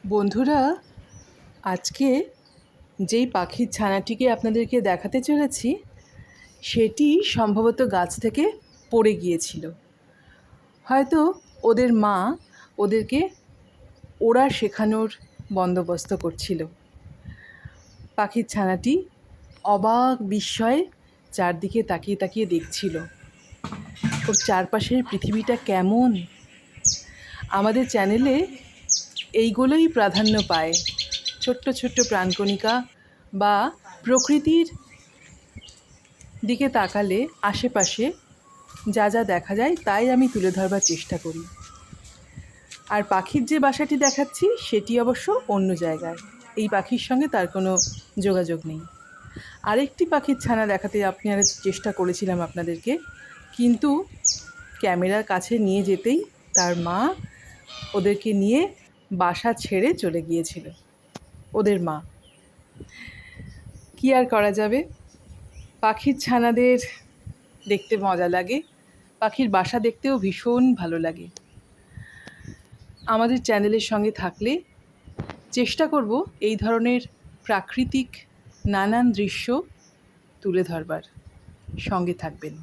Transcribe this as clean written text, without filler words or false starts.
বন্ধুরা, আজকে যেই পাখির ছানাটিকে আপনাদেরকে দেখাতে চলেছি সেটি সম্ভবত গাছ থেকে পড়ে গিয়েছিল। হয়তো ওদের মা ওদেরকে ওড়া শেখানোর বন্দোবস্ত করছিল। পাখির ছানাটি অবাক বিস্ময়ে চারদিকে তাকিয়ে তাকিয়ে দেখছিল ওর চারপাশের পৃথিবীটা কেমন। আমাদের চ্যানেলে এইগুলোই প্রাধান্য পায়, ছোট্ট ছোট্ট প্রাণকণিকা বা প্রকৃতির দিকে তাকালে আশেপাশে যা যা দেখা যায় তাই আমি তুলে ধরবার চেষ্টা করি। আর পাখির যে বাসাটি দেখাচ্ছি সেটি অবশ্য অন্য জায়গায়, এই পাখির সঙ্গে তার কোনো যোগাযোগ নেই। আরেকটি পাখির ছানা দেখাতে আপনারা চেষ্টা করেছিলাম আপনাদেরকে, কিন্তু ক্যামেরার কাছে নিয়ে যেতেই তার মা ওদেরকে নিয়ে বাসা ছেড়ে চলে গিয়েছিল। ওদের মা, কী আর করা যাবে, পাখির ছানাদের দেখতে মজা লাগে, পাখির বাসা দেখতেও ভীষণ ভালো লাগে। আমাদের চ্যানেলের সঙ্গে থাকলে চেষ্টা করব এই ধরনের প্রাকৃতিক নানান দৃশ্য তুলে ধরবার। সঙ্গে থাকবেন।